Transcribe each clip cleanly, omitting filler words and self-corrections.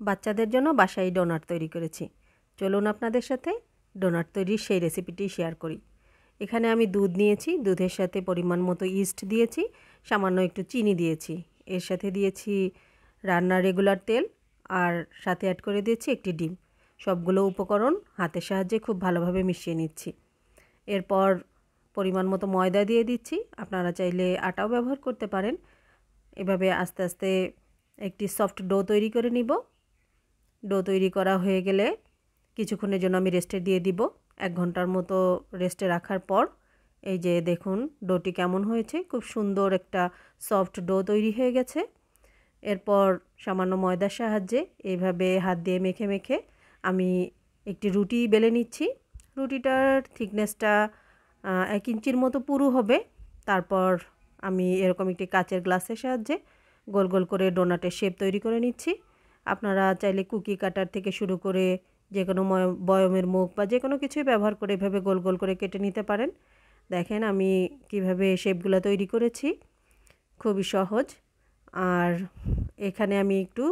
বাচ্চাদের জন্য বাসায় ডোনাট তৈরি করেছি। চলুন আপনাদের সাথে ডোনাট তৈরির সেই রেসিপিটি শেয়ার করি। এখানে আমি দুধ নিয়েছি, দুধের সাথে পরিমাণ মতো ইস্ট দিয়েছি, সামান্য একটু চিনি দিয়েছি, এর সাথে দিয়েছি রান্নার রেগুলার তেল, আর সাথে অ্যাড করে দিয়েছি একটি ডিম। সবগুলো উপকরণ হাতের সাহায্যে খুব ভালোভাবে মিশিয়ে নিচ্ছি। এরপর পরিমাণ মতো ময়দা দিয়ে দিচ্ছি, আপনারা চাইলে আটাও ব্যবহার করতে পারেন। এভাবে আস্তে আস্তে একটি সফট ডো তৈরি করে নিব। ডো তৈরি করা হয়ে গেলে কিছুক্ষণের জন্য আমি রেস্টে দিয়ে দিব। 1 ঘন্টার মতো রেস্টে রাখার পর এই যে দেখুন ডোটি কেমন হয়েছে, খুব সুন্দর একটা সফট ডো তৈরি হয়ে গেছে। এরপর সামান্য ময়দার সাহায্যে এইভাবে হাত দিয়ে মেখে মেখে আমি একটি রুটি বেলে নিচ্ছি। রুটিটার থিকনেসটা 1 ইঞ্চির মতো পুরু হবে। তারপর আমি এরকম একটি কাচের গ্লাসের সাহায্যে গোল গোল করে ডোনাটের শেপ তৈরি করে নিচ্ছি। আপনারা চাইলে কুকি কাটার থেকে শুরু করে যে কোনো বয়মের মুখ বা যে কোনো কিছুই ব্যবহার করে এভাবে গোল গোল করে কেটে নিতে পারেন। দেখেন আমি কিভাবে শেপগুলো তৈরি করেছি, খুবই সহজ। আর এখানে আমি একটু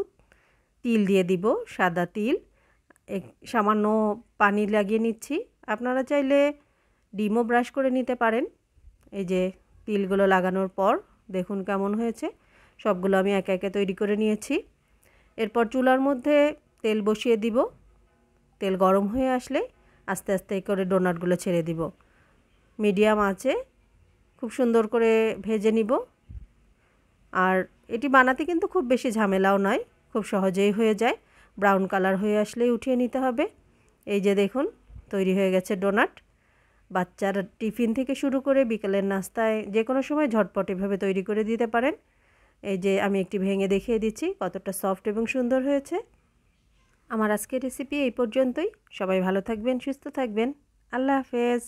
তিল দিয়ে দিব, সাদা তিল। সামান্য পানি লাগিয়ে নিচ্ছি। আপনারা চাইলে ডিমও ব্রাশ করে নিতে পারেন। এই যে তিলগুলো লাগানোর পর দেখুন কেমন হয়েছে। সবগুলো আমি একে একে তৈরি করে নিয়েছি। এরপর চুলার মধ্যে তেল বসিয়ে দিব। তেল গরম হয়ে আসলে আস্তে আস্তে করে ডোনাটগুলো ছেড়ে দিব। মিডিয়াম আঁচে খুব সুন্দর করে ভেজে নিব। আর এটি বানাতে কিন্তু খুব বেশি ঝামেলাও নয়, খুব সহজেই হয়ে যায়। ব্রাউন কালার হয়ে আসলেই উঠিয়ে নিতে হবে। এই যে দেখুন তৈরি হয়ে গেছে ডোনাট। বাচ্চার টিফিন থেকে শুরু করে বিকেলের নাস্তায় যে কোনো সময় ঝটপট এভাবে তৈরি করে দিতে পারেন। এই যে আমি একটি ভেঙে দেখিয়ে দিচ্ছি কতটা সফট এবং সুন্দর হয়েছে। আমার আজকের রেসিপি এই পর্যন্তই। সবাই ভালো থাকবেন, সুস্থ থাকবেন। আল্লাহ হাফেজ।